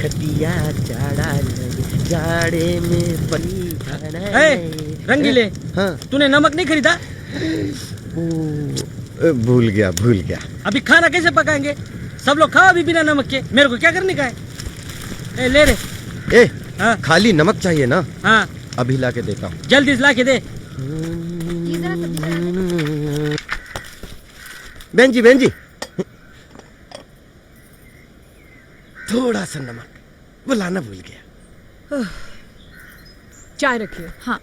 खटिया जाड़ा लगे, जाड़े में पनी खाना रंगीले। हाँ तूने नमक नहीं खरीदा? भूल गया। अभी खाना कैसे पकाएंगे? सब लोग खाओ अभी बिना नमक के, मेरे को क्या करने का है? ले रे। हाँ? खाली नमक चाहिए ना? हाँ अभी ला के देता हूँ। जल्दी से ला के दे। बहन जी थोड़ा सा नमक बुलाना भूल गया। चाय रखिए। हाँ।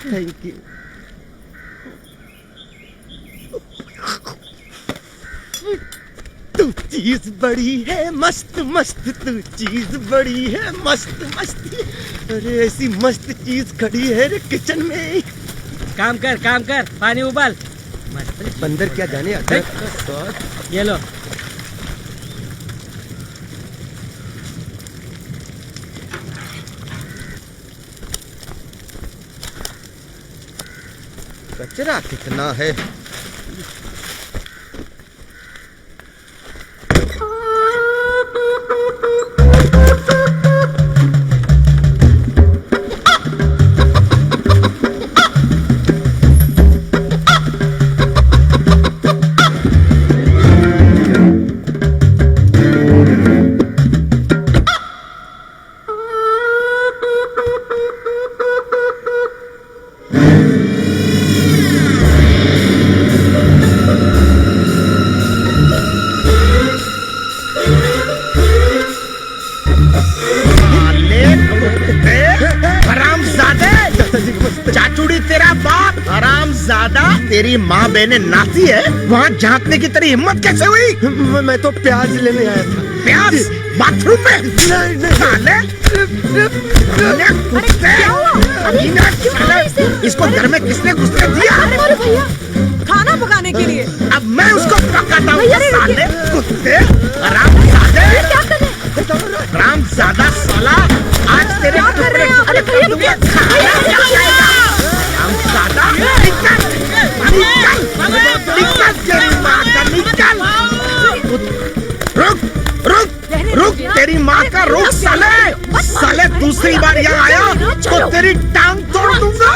Thank you. तू चीज बड़ी है मस्त मस्त, तू चीज बड़ी है मस्त मस्त। अरे ऐसी मस्त चीज खड़ी है रे किचन में। काम कर, पानी उबाल। बंदर क्या जाने अदरक का स्वाद। ये लो। कचरा कितना है। चाचूड़ी तेरा बाप हरामजादा, तेरी माँ बहने नाती है, वहाँ झांकने की तेरी हिम्मत कैसे हुई? मैं तो प्याज लेने आया था। प्याज बाथरूम में? नहीं। साले इसको घर में किसने घुसने दिया? अरे भैया, खाना पकाने के लिए। अब मैं उसको पकाता हूँ। साले कुत्ते हरामजादे, हरामजादा साला, आज तेरे टुकड़े रुक, तेरी माँ का रुक साले दूसरी बार यहाँ आया तो तेरी टांग तोड़ दूंगा।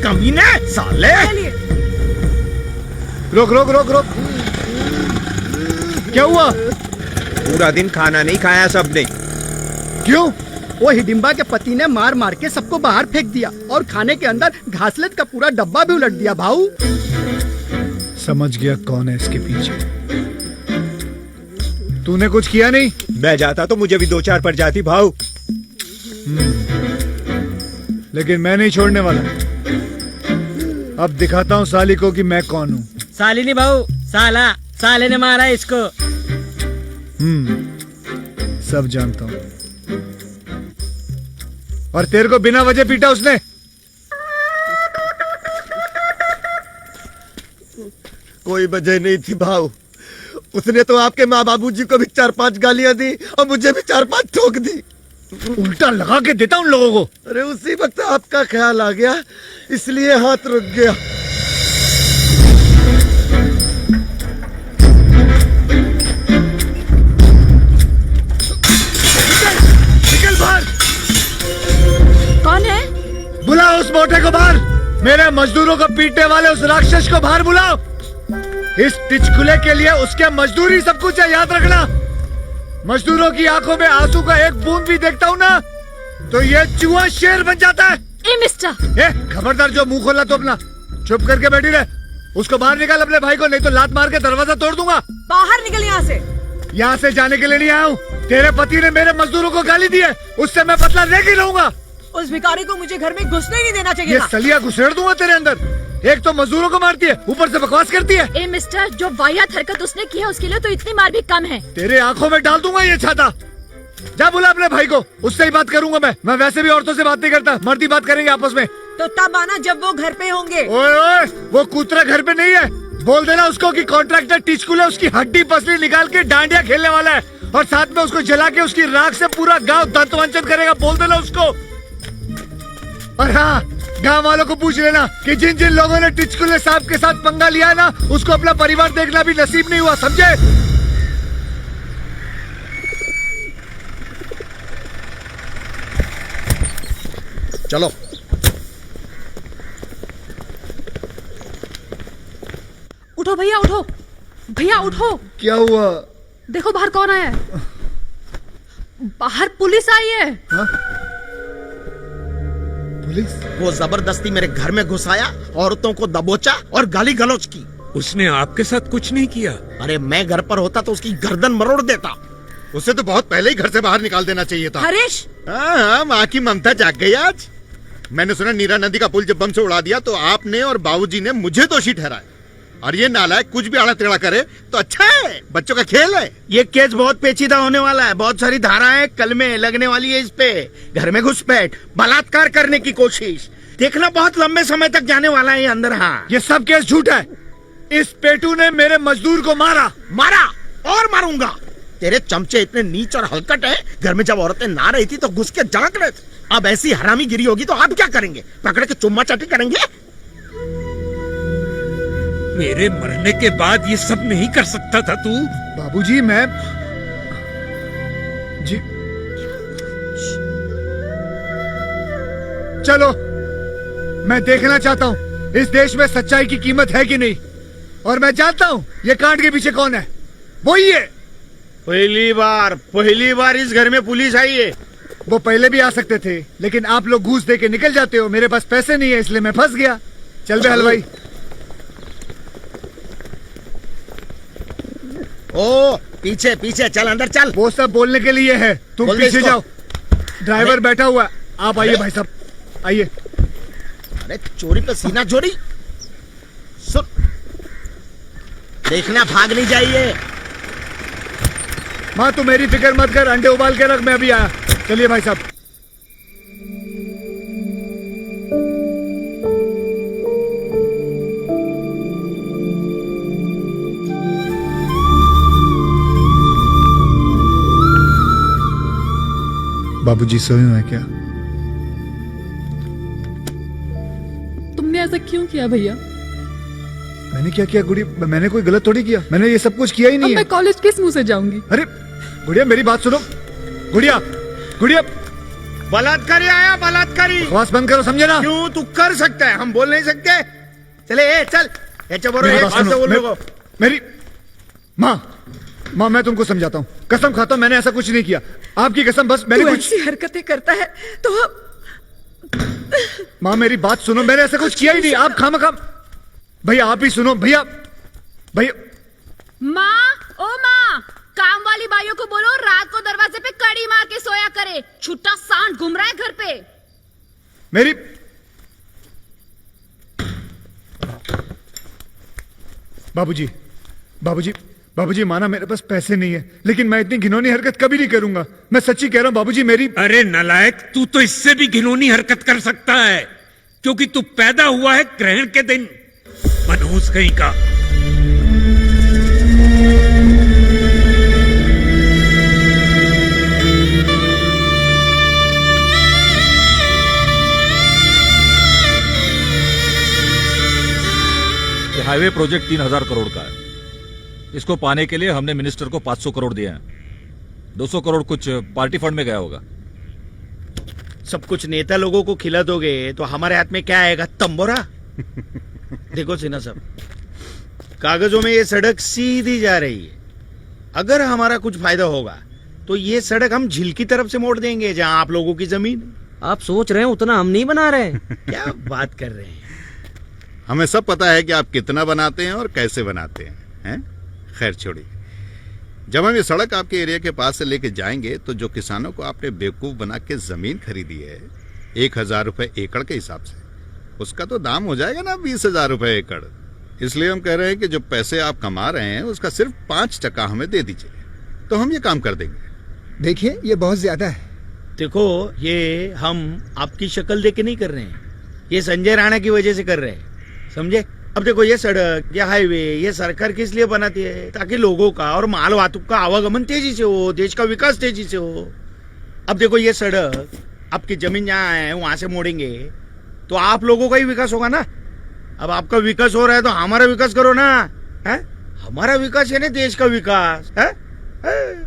कमीने साले। रोक। क्या हुआ? पूरा दिन खाना नहीं खाया सबने। क्यों? वो हिडिंबा के पति ने मार मार के सबको बाहर फेंक दिया और खाने के अंदर घासलेट का पूरा डब्बा भी उलट दिया। भाऊ समझ गया कौन है इसके पीछे। तूने कुछ किया नहीं? मैं जाता तो मुझे भी 2-4 पड़ जाती भाऊ। लेकिन मैं नहीं छोड़ने वाला। अब दिखाता हूँ साली को कि मैं कौन हूँ। साली नहीं भाऊ, साले ने मारा इसको। सब जानता हूँ। और तेरे को बिना वजह पीटा उसने? कोई वजह नहीं थी भाऊ। उसने तो आपके माँ बाबूजी को भी 4-5 गालियां दी और मुझे भी 4-5 ठोक दी। उल्टा लगा के देता उन लोगों को। अरे उसी वक्त आपका ख्याल आ गया, इसलिए हाथ रुक गया। निकल बाहर। कौन है? बुलाओ उस मोटे को बाहर। मेरे मजदूरों को पीटने वाले उस राक्षस को बाहर बुलाओ। इस टिचकुले के लिए उसके मजदूरी सब कुछ है, याद रखना। मजदूरों की आंखों में आंसू का एक बूंद भी देखता हूँ ना तो ये चूहा शेर बन जाता है। ए मिस्टर, खबरदार, जो मुंह खोला तो अपना चुप करके बैठी रहे। उसको बाहर निकाल अपने भाई को, नहीं तो लात मार के दरवाजा तोड़ दूंगा। बाहर निकल यहाँ से। यहाँ से जाने के लिए नहीं आया हूँ। तेरे पति ने मेरे मजदूरों को गाली दी है, उससे मैं बदला लेके रहूंगा। उस भिखारी को मुझे घर में घुसने नहीं देना चाहिए। ये सलिया घुसेड़ दूंगा तेरे अंदर। एक तो मजदूरों को मारती है, ऊपर से बकवास करती है। ए मिस्टर, जो वाहियात हरकत उसने की है उसके लिए तो इतनी मार भी कम है। तेरे आंखों में डाल दूंगा ये छाता। जा बुला अपने भाई को, उससे ही बात करूंगा मैं वैसे भी औरतों से बात नहीं करता, मर्द ही बात करेंगे आपस में। तो तब आना जब वो घर पे होंगे। ओए, वो कूतरा घर पे नहीं है। बोल देना उसको कि कॉन्ट्रैक्टर टिचकुले उसकी हड्डी पसली निकाल के डांडिया खेलने वाला है और साथ में उसको जला के उसकी राख से पूरा गांव दंतवंचन करेगा, बोल देना उसको। और हाँ, गांव वालों को पूछ लेना कि जिन जिन लोगों ने टिचकुले साहब के साथ पंगा लिया ना, उसको अपना परिवार देखना भी नसीब नहीं हुआ, समझे? चलो। उठो भैया, उठो भैया, उठो। क्या हुआ? देखो बाहर कौन आया है। बाहर पुलिस आई है। हा? पुलिस? वो जबरदस्ती मेरे घर में घुस आया, औरतों को दबोचा और गाली गलौज की। उसने आपके साथ कुछ नहीं किया? अरे मैं घर पर होता तो उसकी गर्दन मरोड़ देता। उसे तो बहुत पहले ही घर से बाहर निकाल देना चाहिए था। हरीश, हाँ, माँ की ममता जाग गई आज। मैंने सुना नीरा नदी का पुल जब बम से उड़ा दिया तो आपने और बाबूजी ने मुझे दोषी ठहराया, और ये नालायक कुछ भी आड़ा टेढ़ा करे तो अच्छा है, बच्चों का खेल है। ये केस बहुत पेचीदा होने वाला है, बहुत सारी धाराएं कल में लगने वाली है इस पे। घर में घुसपैठ, बलात्कार करने की कोशिश, देखना बहुत लंबे समय तक जाने वाला है ये अंदर। हाँ, ये सब केस झूठ है। इस पेटू ने मेरे मजदूर को मारा और मारूंगा। तेरे चमचे इतने नीच और हलकट है, घर में जब औरतें ना रही थी तो घुस के झांक रहे थे। अब ऐसी हरामी गिरी होगी तो आप क्या करेंगे? पकड़ के चुम्मा चाटी करेंगे? मेरे मरने के बाद ये सब नहीं कर सकता था तू? बाबूजी, मैं जी चलो, मैं देखना चाहता हूँ इस देश में सच्चाई की कीमत है कि नहीं, और मैं जानता हूँ ये कांड के पीछे कौन है। वही है। पहली बार इस घर में पुलिस आई है। वो पहले भी आ सकते थे, लेकिन आप लोग घूस दे के निकल जाते हो। मेरे पास पैसे नहीं है, इसलिए मैं फंस गया। चल बे हलवाई। ओ पीछे पीछे चल, अंदर चल। वो सब बोलने के लिए है, तुम बोल दे पीछे इसको। जाओ। ड्राइवर बैठा हुआ है, आप आइए भाई साहब, आइए। अरे चोरी पे सीना चोरी, सुन, देखना भाग नहीं जाइए। माँ तू मेरी फिक्र मत कर, अंडे उबाल के रख, मैं अभी आया। चलिए भाई साहब। बाबूजी सोए हुए हैं क्या? तुमने ऐसा क्यों किया भैया? मैंने क्या किया गुड़िया? मैंने कोई गलत थोड़ी किया, मैंने ये सब कुछ किया ही नहीं है। मैं कॉलेज किस मुंह से जाऊंगी? अरे गुड़िया मेरी बात सुनो। गुड़िया गुड़िया, बलात्कारी आया, बलात्कारी। बकवास बंद करो, समझे ना? क्यों? तू कर सकता है, हम बोल नहीं सकते? चले चल, मेरी बात सुनो, मेरी माँ मैं तुमको समझाता हूँ, कसम खाता हूँ मैंने ऐसा कुछ नहीं किया। आपकी कसम, बस मैंने कुछ ऐसी हरकतें करता है तो माँ मेरी बात सुनो, मैंने ऐसा कुछ किया ही नहीं। आप खामखा भैया, आप ही सुनो भैया। भैया माँ, ओ माँ, काम वाली बाइयों को बोलो रात को दरवाजे पे कड़ी मार के सोया करे। छुट्टा सांड घूम रहा है घर पे। मेरी बाबूजी बाबूजी बाबूजी, माना मेरे पास पैसे नहीं है, लेकिन मैं इतनी घिनौनी हरकत कभी नहीं करूंगा। मैं सच्ची कह रहा हूं बाबूजी, मेरी। अरे नालायक, तू तो इससे भी घिनौनी हरकत कर सकता है, क्योंकि तू पैदा हुआ है ग्रहण के दिन। मनहूस कहीं का। हाईवे प्रोजेक्ट 3000 करोड़ का है। इसको पाने के लिए हमने मिनिस्टर को 500 करोड़ दिए हैं। 200 करोड़ कुछ पार्टी फंड में गया होगा। सब कुछ नेता लोगों को खिला दोगे तो हमारे हाथ में क्या आएगा? तंबोरा। देखो सिन्हा साहब, कागजों में ये सड़क सीधी जा रही है। अगर हमारा कुछ फायदा होगा तो ये सड़क हम झील की तरफ से मोड़ देंगे, जहां आप लोगों की जमीन। आप सोच रहे हैं उतना हम नहीं बना रहे। क्या बात कर रहे हैं? हमें सब पता है कि आप कितना बनाते हैं और कैसे बनाते हैं? खैर छोड़िए। जब हम ये सड़क आपके एरिया के पास से लेके जाएंगे तो जो किसानों को आपने बेवकूफ बना के जमीन खरीदी है 1000 रुपए एकड़ के हिसाब से, उसका तो दाम हो जाएगा ना 20,000 रुपए एकड़। इसलिए हम कह रहे हैं कि जो पैसे आप कमा रहे हैं उसका सिर्फ 5% हमें दे दीजिए, तो हम ये काम कर देंगे। देखिए ये बहुत ज्यादा है। देखो, ये हम आपकी शक्ल देख के नहीं कर रहे हैं, ये संजय राणा की वजह से कर रहे हैं, समझे? अब देखो ये सड़क, ये हाईवे, ये सरकार किस लिए बनाती है? ताकि लोगों का और माल वाहतूक का आवागमन तेजी से हो, देश का विकास तेजी से हो। अब देखो ये सड़क, आपकी जमीन जहाँ है वहां से मोड़ेंगे तो आप लोगों का ही विकास होगा ना। अब आपका विकास हो रहा है तो हमारा विकास करो ना, है? हमारा विकास है ना देश का विकास, है?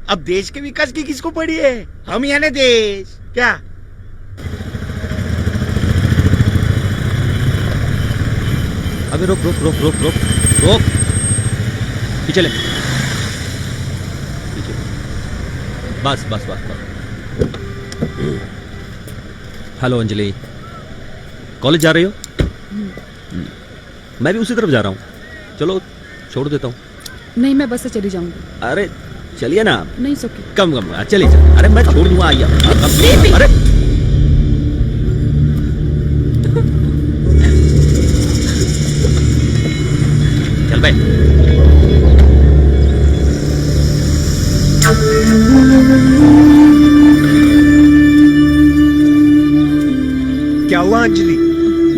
अब देश के विकास की किसको पड़ी है? हम यानी देश। क्या अबे रोक रोक रोक रोक रोक रोक, पीछे ले, पीछे, बस बस बस बस। हेलो अंजलि, कॉलेज जा रही हो? मैं भी उसी तरफ जा रहा हूँ, चलो छोड़ देता हूँ। नहीं, मैं बस से चली जाऊंगी। अरे चलिए ना। नहीं सके। कम चलिए। अरे मैं छोड़ दूंगा, आइए। अरे चल भाई। क्या हुआ अंजलि?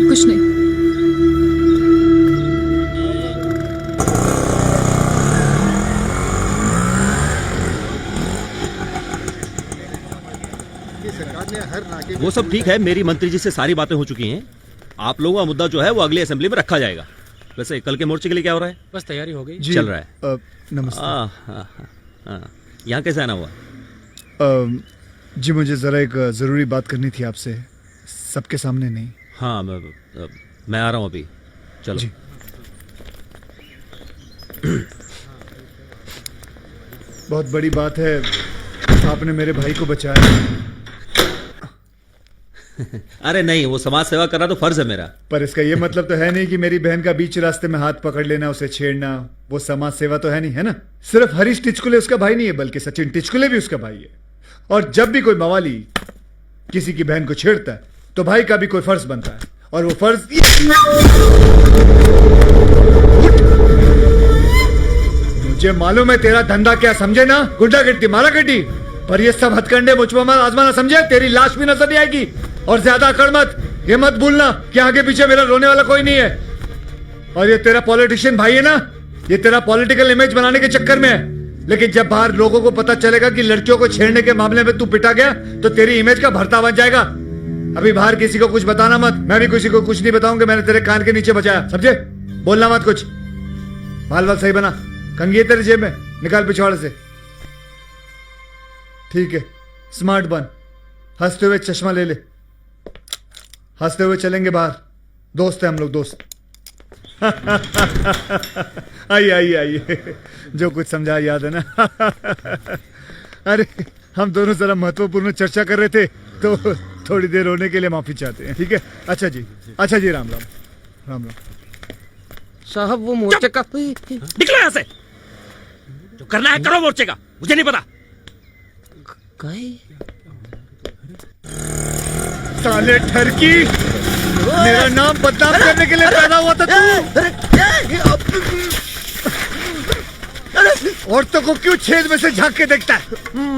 कुछ नहीं। वो सब ठीक है, मेरी मंत्री जी से सारी बातें हो चुकी हैं। आप लोगों का मुद्दा जो है वो अगली असेंबली में रखा जाएगा। वैसे कल के मोर्चे के लिए क्या हो रहा है? बस तैयारी हो गई। चल रहा है। नमस्ते। यहाँ कैसे आना हुआ? जी मुझे जरा एक जरूरी बात करनी थी आपसे, सबके सामने नहीं। हाँ मैं आ रहा हूँ अभी, चलो जी। बहुत बड़ी बात है, आपने मेरे भाई को बचाया। अरे नहीं, वो समाज सेवा करना तो फर्ज है मेरा। पर इसका ये मतलब तो है नहीं कि मेरी बहन का बीच रास्ते में हाथ पकड़ लेना, उसे छेड़ना, वो समाज सेवा तो है नहीं, है ना? सिर्फ हरीश टिचकुले उसका भाई नहीं है, बल्कि सचिन टिचकुले भी उसका भाई है। और जब भी कोई मवाली किसी की बहन को छेड़ता है तो भाई का भी कोई फर्ज बनता है, और वो फर्ज मुझे मालूम है तेरा धंधा क्या, समझे ना? गुंडागर्दी, मारागर्दी, पर ये सब हथकंडे मुझ पर आजमाना, समझे? तेरी लाश भी नजर नहीं आएगी। और ज्यादा अकड़ मत, ये मत भूलना कि आगे पीछे मेरा रोने वाला कोई नहीं है। और ये तेरा पॉलिटिशियन भाई है ना, ये तेरा पॉलिटिकल इमेज बनाने के चक्कर में है। लेकिन जब बाहर लोगों को पता चलेगा कि लड़कियों को छेड़ने के मामले में तू पिटा गया तो तेरी इमेज का भरता बन जाएगा। अभी बाहर किसी को कुछ बताना मत, मैं भी किसी को कुछ नहीं बताऊंगा। मैंने तेरे कान के नीचे बचाया, समझे? बोलना मत कुछ। बाल बाल सही बना, कंघी है तेरी जेब में, निकाल पिछवाड़े से। ठीक है, स्मार्ट बन, हंसते हुए चश्मा ले ले, हंसते हुए चलेंगे बाहर, दोस्त है हम लोग, दोस्त। आइए आइए आइए, जो कुछ समझा याद है ना? अरे हम दोनों जरा महत्वपूर्ण चर्चा कर रहे थे तो थोड़ी देर होने के लिए माफी चाहते हैं, ठीक है? अच्छा जी, अच्छा जी, राम राम, राम राम। साहब वो मोर्चे का निकलो यहाँ से, जो करना है करो मोर्चे का, मुझे नहीं पता। साले ठरकी, मेरा नाम बदनाम करने के लिए पैदा हुआ था तू। औरतों को क्यों छेद में से झांक के देखता है?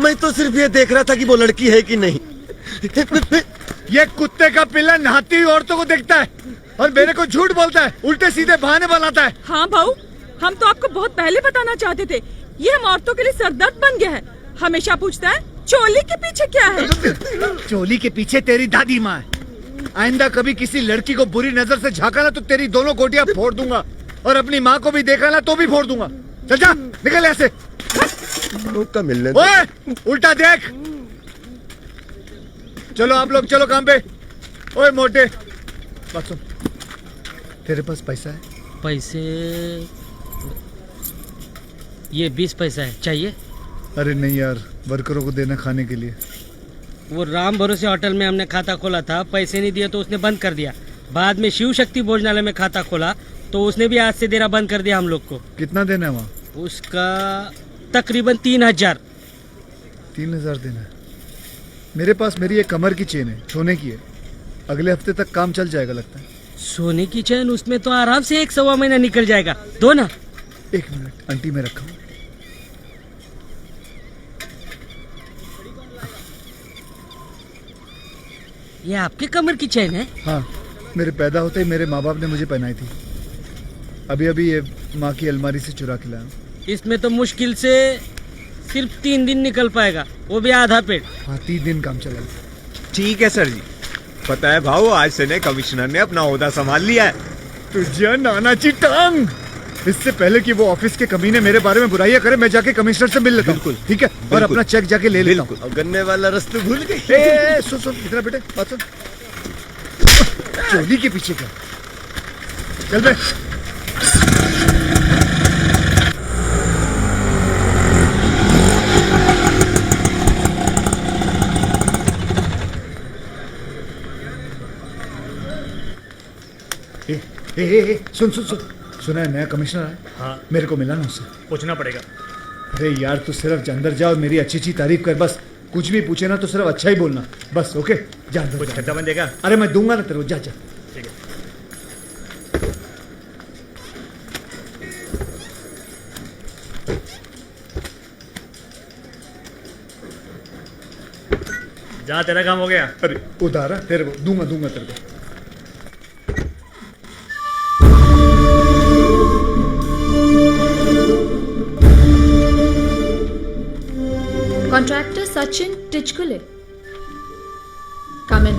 मैं तो सिर्फ ये देख रहा था कि वो लड़की है कि नहीं। ये कुत्ते का पिल्ला नहाती हुई औरतों को देखता है और मेरे को झूठ बोलता है, उल्टे सीधे बहाने बनाता है। हाँ भाऊ, हम तो आपको बहुत पहले बताना चाहते थे, ये हम औरतों के लिए सरदर्द बन गया है। हमेशा पूछता है चोली के पीछे क्या है? चोली के पीछे तेरी दादी माँ है। आइंदा कभी किसी लड़की को बुरी नजर से झांका ना तो तेरी दोनों गोटियां फोड़ दूंगा, और अपनी माँ को भी देखा ना तो भी फोड़ दूंगा। चल जा, निकल ऐसे। मौका मिलने ओए, उल्टा देख। चलो आप लोग, चलो काम पे। ओए मोटे, बात सुन, तेरे पास पैसा है? पैसे ये 20 पैसा है, चाहिए? अरे नहीं यार, वर्करों को देना खाने के लिए। वो राम भरोसे होटल में हमने खाता खोला था, पैसे नहीं दिए तो उसने बंद कर दिया। बाद में शिव शक्ति भोजनालय में खाता खोला तो उसने भी आज से देना बंद कर दिया हम लोग को। कितना देना है वहाँ? उसका तकरीबन 3000। 3000 देना है? मेरे पास मेरी एक कमर की चेन है, सोने की है, अगले हफ्ते तक काम चल जाएगा लगता है। सोने की चैन? उसमें तो आराम से 1-1.25 महीना निकल जाएगा, दो ना। 1 मिनट, आंटी में रखा हूँ। ये आपके कमर की चैन है? हाँ, मेरे पैदा होते ही मेरे माँ बाप ने मुझे पहनाई थी। अभी अभी ये माँ की अलमारी से चुरा के लाया। इसमें तो मुश्किल से सिर्फ 3 दिन निकल पाएगा, वो भी आधा पेट। हाँ 3 दिन काम चलेगा। ठीक है सर जी। पता है भाऊ, आज से नए कमिश्नर ने अपना ओहदा संभाल लिया है। तुझे नानाची टांग। इससे पहले कि वो ऑफिस के कमीने मेरे बारे में बुराइयां करे, मैं जाके कमिश्नर से मिल लेता हूँ। बिल्कुल, ठीक है, और अपना चेक जाके ले लेता हूँ। और गन्ने वाला रास्ता भूल गई। सुन इतना बेटे बात सुन। चोली के पीछे क्या? चल बे। सुन सुना है नया कमिश्नर है? हाँ। मेरे को मिला ना उससे। पूछना पड़ेगा। अरे यार तू सिर्फ अंदर जा और मेरी अच्छी तारीफ कर बस। कुछ भी पूछे ना तो सिर्फ अच्छा ही बोलना बस। ओके जा अंदर। कुछ खर्चा बन देगा? अरे मैं दूंगा ना तेरे को। जा जा। ठीक है। जा, तेरा काम हो गया। अरे उधार है तेरे को। दूंगा तेरे को। Contractor Sachin Tichkule. Come in.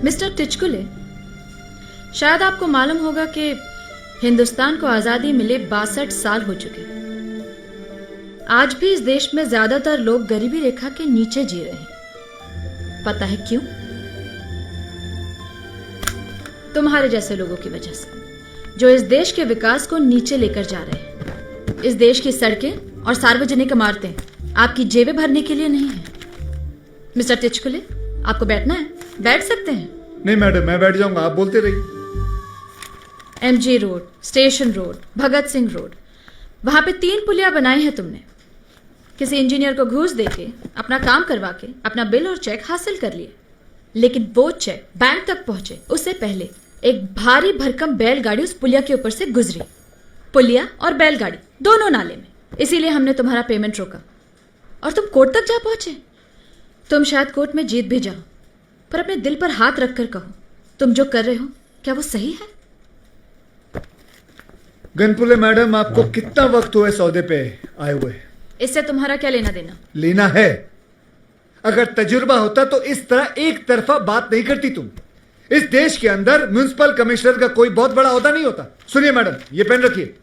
Mister Tichkule, शायद आपको मालूम होगा कि हिंदुस्तान को आजादी मिले 62 साल हो चुके। आज भी इस देश में ज्यादातर लोग गरीबी रेखा के नीचे जी रहे हैं। पता है क्यों? तुम्हारे जैसे लोगों की वजह से, जो इस देश के विकास को नीचे लेकर जा रहे हैं। इस देश की सड़कें और सार्वजनिक इमारतें आपकी जेबें भरने के लिए नहीं है। मिस्टर टिचकुले, आपको बैठना है? बैठ सकते हैं। नहीं मैडम, मैं बैठ जाऊंगा, आप बोलते रहिए। MG road, station road, Bhagat Singh road, वहां पे 3 पुलिया बनाई हैं तुमने। किसी इंजीनियर को घूस देके, अपना काम करवा के, अपना बिल और चेक हासिल कर लिए। लेकिन वो चेक बैंक तक पहुंचे उससे पहले एक भारी भरकम बैलगाड़ी उस पुलिया के ऊपर से गुजरी। पुलिया और बैलगाड़ी दोनों नाले में। इसीलिए हमने तुम्हारा पेमेंट रोका और तुम कोर्ट तक जा पहुंचे। तुम शायद कोर्ट में जीत भी जाओ, पर अपने दिल पर हाथ रखकर कहो, तुम जो कर रहे हो क्या वो सही है? गनपुले मैडम, आपको कितना वक्त हुआ सौदे पे आए हुए? इससे तुम्हारा क्या लेना देना? लेना है। अगर तजुर्बा होता तो इस तरह एक तरफा बात नहीं करती तुम। इस देश के अंदर म्युनिसिपल कमिश्नर का कोई बहुत बड़ा ओहदा नहीं होता। सुनिए मैडम, ये पेन रखिए,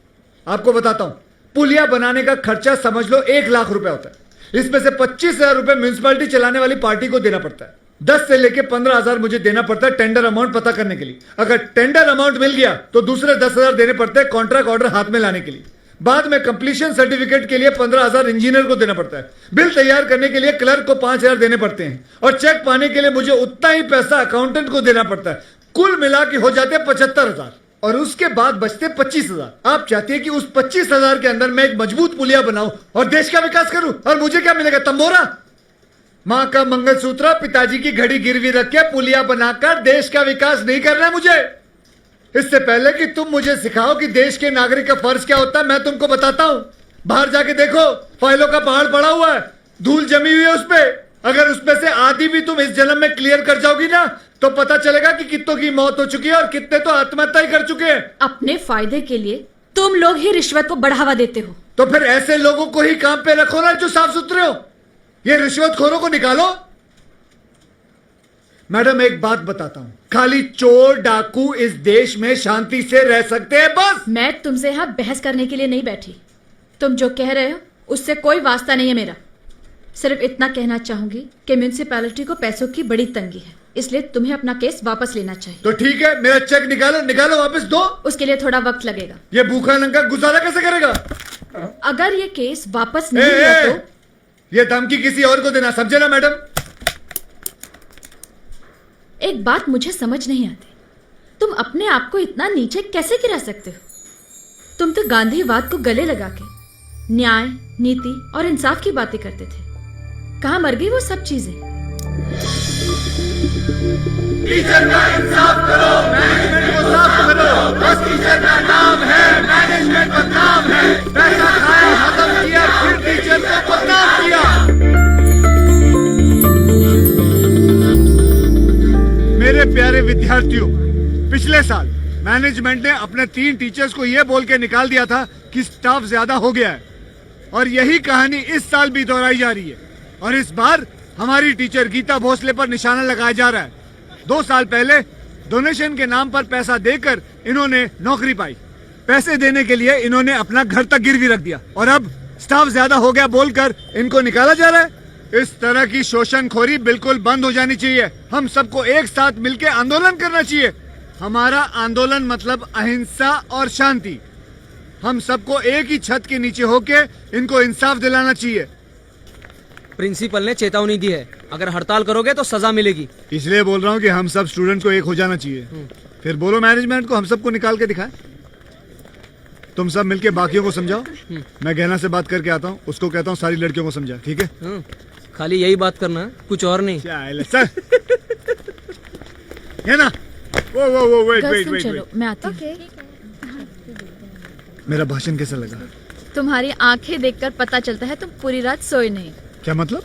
आपको बताता हूं। पुलिया बनाने का खर्चा समझ लो 1 लाख रुपए होता है। इसमें से 25,000 रुपए म्युनिसिपैलिटी चलाने वाली पार्टी को देना पड़ता है। 10 से लेके 15,000 मुझे देना पड़ता है टेंडर अमाउंट पता करने के लिए। अगर टेंडर अमाउंट मिल गया तो दूसरे 10,000 देने पड़ते हैं कॉन्ट्रैक्ट ऑर्डर हाथ में लाने के लिए। बाद में कंप्लीशन सर्टिफिकेट के लिए 15,000 इंजीनियर को देना पड़ता है। बिल तैयार करने के लिए क्लर्क को 5,000 देने पड़ते हैं और चेक पाने के लिए मुझे उतना ही पैसा अकाउंटेंट को देना पड़ता है। कुल मिला के हो जाते 75,000 और उसके बाद बचते 25,000। आप चाहते हैं कि उस 25,000 के अंदर मैं एक मजबूत पुलिया बनाऊं और देश का विकास करूं, और मुझे क्या मिलेगा? तंबोरा। मां का मंगलसूत्र, पिताजी की घड़ी गिरवी रख के पुलिया बनाकर देश का विकास नहीं करना है मुझे। इससे पहले कि तुम मुझे सिखाओ कि देश के नागरिक का फर्ज क्या होता है, मैं तुमको बताता हूं। बाहर जाके देखो, फाइलों का पहाड़ पड़ा हुआ है, धूल जमी हुई है उस पे। अगर उसमें से आधी भी तुम इस जन्म में क्लियर कर जाओगी ना, तो पता चलेगा कि कितनों की मौत हो चुकी है और कितने तो आत्महत्या ही कर चुके हैं। अपने फायदे के लिए तुम लोग ही रिश्वत को बढ़ावा देते हो। तो फिर ऐसे लोगों को ही काम पे रखो ना जो साफ सुथरे हो। ये रिश्वतखोरों को निकालो। मैडम एक बात बताता हूं, खाली चोर डाकू इस देश में शांति से रह सकते हैं बस। मैं तुमसे यहां बहस करने के लिए नहीं बैठी। तुम जो कह रहे हो उससे कोई वास्ता नहीं है मेरा। सिर्फ इतना कहना चाहूंगी कि म्युनिसिपैलिटी को पैसों की बड़ी तंगी है, इसलिए तुम्हें अपना केस वापस लेना चाहिए। तो ठीक है, मेरा चेक निकालो वापस दो। उसके लिए थोड़ा वक्त लगेगा। ये भूखा नंगा गुजारा कैसे करेगा? अगर ये केस वापस नहीं लिया तो ये धमकी किसी और को देना, समझे ना मैडम? एक बात मुझे समझ नहीं आती, तुम अपने आप को इतना नीचे कैसे गिरा सकते हो? तुम तो गांधीवाद को गले लगा के न्याय, नीति और इंसाफ की बातें करते थे। कहां मर गई वो सब चीजें? टीचर का इंसाफ करो, मैनेजमेंट को साफ करो। बस टीचर का नाम है, मैनेजमेंट बदनाम है। पैसा खाया, खत्म किया, फिर टीचर को बदनाम किया। मेरे प्यारे विद्यार्थियों, पिछले साल मैनेजमेंट ने अपने 3 टीचर्स को यह बोल के निकाल दिया था कि स्टाफ ज्यादा हो गया है, और यही कहानी इस साल भी दोहराई जा रही है। और इस बार हमारी टीचर गीता भोसले पर निशाना लगाया जा रहा है। 2 साल पहले डोनेशन के नाम पर पैसा देकर इन्होंने नौकरी पाई। पैसे देने के लिए इन्होंने अपना घर तक गिरवी रख दिया, और अब स्टाफ ज्यादा हो गया बोलकर इनको निकाला जा रहा है। इस तरह की शोषणखोरी बिल्कुल बंद हो जानी चाहिए। हम सबको एक साथ मिलकर आंदोलन करना चाहिए। हमारा आंदोलन मतलब अहिंसा और शांति। हम सबको एक ही छत के नीचे होके इनको इंसाफ दिलाना चाहिए। प्रिंसिपल ने चेतावनी दी है, अगर हड़ताल करोगे तो सजा मिलेगी। इसलिए बोल रहा हूँ कि हम सब स्टूडेंट को एक हो जाना चाहिए। फिर बोलो मैनेजमेंट को हम सबको निकाल के दिखाए। तुम सब मिलके बाकियों को समझाओ। मैं गहना से बात करके आता हूँ, उसको कहता हूँ सारी लड़कियों को समझा, ठीक है? खाली यही बात करना, कुछ और नहीं। सर गहना, वो वेट चलो मैं आती हूँ। मेरा भाषण कैसा लगा? तुम्हारी आंखें देखकर पता चलता है तुम पूरी रात सोए नहीं। क्या मतलब?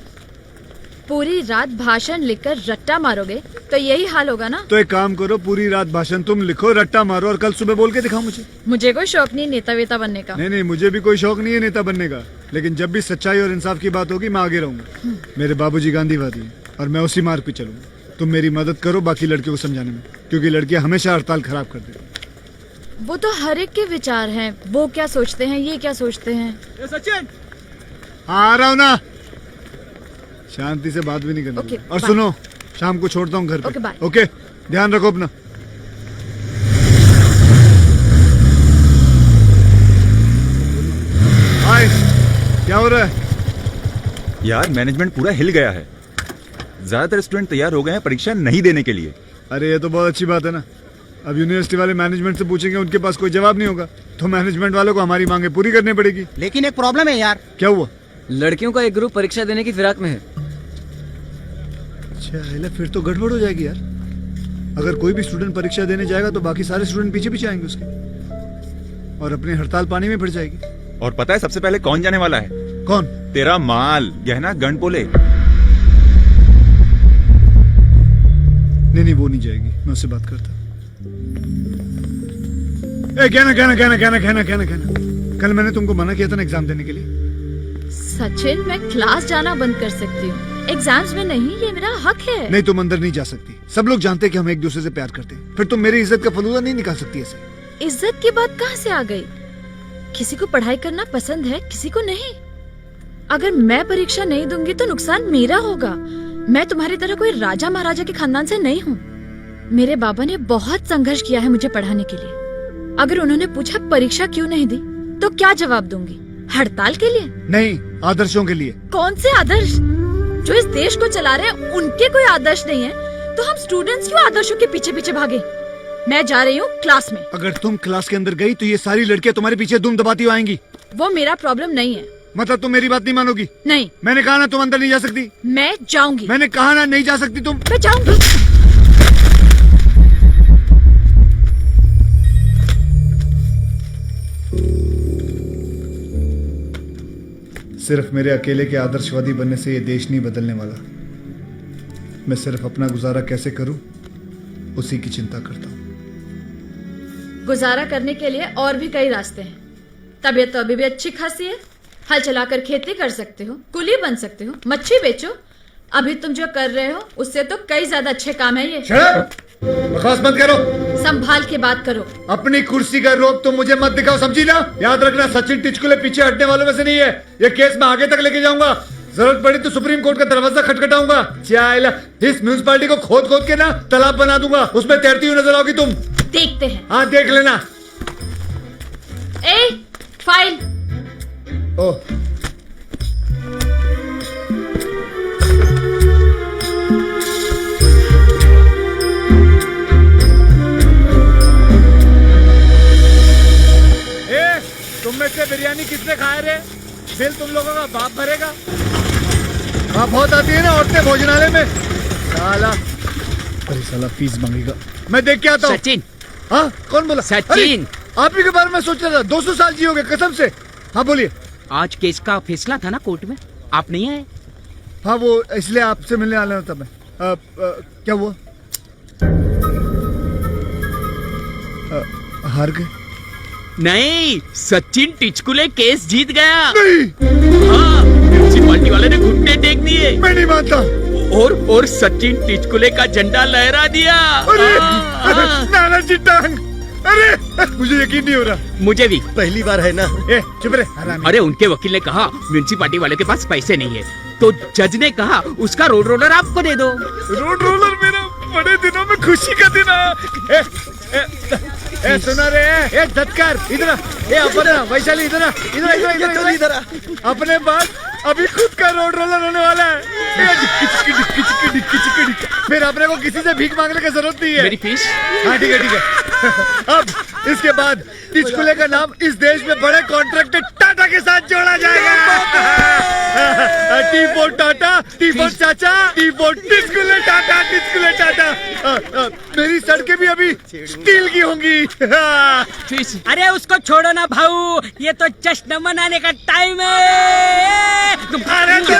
पूरी रात भाषण लिखकर रट्टा मारोगे तो यही हाल होगा ना। तो एक काम करो, पूरी रात भाषण तुम लिखो, रट्टा मारो, और कल सुबह बोल के दिखाओ मुझे। मुझे कोई शौक नहीं नेता वेता बनने का। नहीं, मुझे भी कोई शौक नहीं है नेता बनने का, लेकिन जब भी सच्चाई और इंसाफ की बात होगी मैं आगे रहूंगा। मेरे बाबूजी गांधीवादी हैं और मैं उसी मार्ग पे चलूंगा। तुम मेरी मदद करो बाकी लड़कियों को समझाने में, क्योंकि लड़कियां हमेशा हड़ताल खराब कर देती। वो तो हर एक के विचार हैं, वो क्या सोचते हैं, ये क्या सोचते हैं। सचिन, आ रहा हूँ ना। शांति से बात भी नहीं करनी। ओके, और बाय। सुनो, शाम को छोड़ता हूँ घर पे। Okay, bye. ओके, ध्यान रखो अपना। हाय, क्या हो रहा है? यार मैनेजमेंट पूरा हिल गया है। ज्यादातर स्टूडेंट तैयार हो गए हैं परीक्षा नहीं देने के लिए। अरे ये तो बहुत अच्छी बात है ना। अब यूनिवर्सिटी वाले मैनेजमेंट से पूछेंगे, उनके पास कोई जवाब नहीं होगा, तो मैनेजमेंट वालों को हमारी मांगे पूरी करनी पड़ेगी। लेकिन एक प्रॉब्लम है यार। क्या हुआ? लड़कियों का एक ग्रुप परीक्षा देने की फिराक में है। अच्छा, फिर तो गड़बड़ हो जाएगी यार। अगर कोई भी स्टूडेंट परीक्षा देने जाएगा तो बाकी सारे स्टूडेंट पीछे पीछे आएंगे उसके, और अपनी हड़ताल पानी में फिर जाएगी। और पता है सबसे पहले कौन जाने वाला है? कौन? तेरा माल गहना गणपोले। नहीं, वो नहीं जाएगी, मैं उससे बात करता। कहना, कल मैंने तुमको मना किया था ना एग्जाम देने के लिए। सचिन, मैं क्लास जाना बंद कर सकती हूँ, एग्जाम्स में नहीं, ये मेरा हक है। नहीं, तुम अंदर नहीं जा सकती। सब लोग जानते हैं कि हम एक दूसरे से प्यार करते हैं, फिर तुम मेरी इज्जत का फलूदा नहीं निकाल सकती ऐसे। इज्जत की बात कहाँ से आ गई? किसी को पढ़ाई करना पसंद है, किसी को नहीं। अगर मैं परीक्षा नहीं दूंगी तो नुकसान मेरा होगा। मैं तुम्हारी तरह कोई राजा महाराजा के खानदान से नहीं हूँ। मेरे बाबा ने बहुत संघर्ष किया है मुझे पढ़ाने के लिए। अगर उन्होंने पूछा परीक्षा क्यों नहीं दी तो क्या जवाब दूंगी? हड़ताल के लिए? नहीं, आदर्शों के लिए। कौन से आदर्श? जो इस देश को चला रहे हैं उनके कोई आदर्श नहीं है, तो हम स्टूडेंट्स क्यों आदर्शों के पीछे पीछे भागे? मैं जा रही हूँ क्लास में। अगर तुम क्लास के अंदर गई तो ये सारी लड़कियां तुम्हारे पीछे दुम दबाती हुई आएंगी। वो मेरा प्रॉब्लम नहीं है। मतलब तुम मेरी बात नहीं मानोगी? नहीं। मैंने कहा ना तुम अंदर नहीं जा सकती। मैं जाऊंगी। मैंने कहा ना नहीं जा सकती तुम। मैं जाऊंगी। सिर्फ मेरे अकेले के आदर्शवादी बनने से ये देश नहीं बदलने वाला। मैं सिर्फ अपना गुजारा कैसे करूं उसी की चिंता करता हूं। गुजारा करने के लिए और भी कई रास्ते हैं। तबीयत तो अभी भी अच्छी खासी है, हल चलाकर खेती कर सकते हो, कुली बन सकते हो, मच्छी बेचो। अभी तुम जो कर रहे हो उससे तो कई ज्यादा अच्छे काम है ये। बकवास मत करो, संभाल के बात करो। अपनी कुर्सी का रोक तुम मुझे मत दिखाओ, समझी ना? याद रखना, सचिन टिचकुले पीछे हटने वालों में से नहीं है। ये केस मैं आगे तक लेके जाऊंगा, जरूरत पड़ी तो सुप्रीम कोर्ट का दरवाजा खटखटाऊंगा। इस म्यूनिसिपालिटी को खोद खोद के ना तालाब बना दूंगा, उसमें तैरती हुई नजर आओगी तुम। देखते हैं। हाँ, देख लेना। ए, फाइल। ओह, तुम में से बिरयानी किसने खाया रे? बिल तुम लोगों का बाप भरेगा। वहाँ बहुत आती है ना औरतें भोजनालय में। साला, अरे साला फीस मांगेगा। मैं देख के आता हूँ। सचिन। हाँ, कौन बोला? सचिन। आप ही के बारे में सोच रहा था। 200 साल जियोगे कसम से। हाँ बोलिए। आज केस का फैसला था ना कोर्ट में, आप नहीं आए? हाँ, वो इसलिए आपसे मिलने आना था मैं। क्या हुआ? हार गए? नहीं, सचिन टिचकुले केस जीत गया। नहीं, हाँ, म्युनिसिपालिटी वाले ने घुटने टेक दिए। मैं नहीं मानता। और सचिन टिचकुले का झंडा लहरा दिया। अरे नाना जी टांग, अरे मुझे यकीन नहीं हो रहा। मुझे भी पहली बार है ना। ए चुप रहे हरामी। अरे उनके वकील ने कहा म्युनिसिपालिटी वाले के पास पैसे नहीं है, तो जज ने कहा उसका रोड रोलर आपको दे दो। रोड रोलर मेरा बड़े दिनों में खुशी का दिन आया। ए सुना रे, ए धतकार इधर, ए अपना वैशाली इधर, इधर अपने पास अभी खुद का रोड रोलर होने वाला है। फिर अपने को किसी से भीख मांगने की जरूरत नहीं है। मेरी फीस? हाँ ठीक है। अब इसके बाद टिचकुले का नाम इस देश में बड़े कॉन्ट्रैक्टर टाटा के साथ जोड़ा जाएगा। T for Tata, T for चाचा, टी फॉर टिचकुले टाटा, टिचकुले टाटा। मेरी सड़कें भी अभी स्टील की होंगी। अरे उसको छोड़ो ना भाऊ, ये तो जश्न मनाने का टाइम है। अरे तो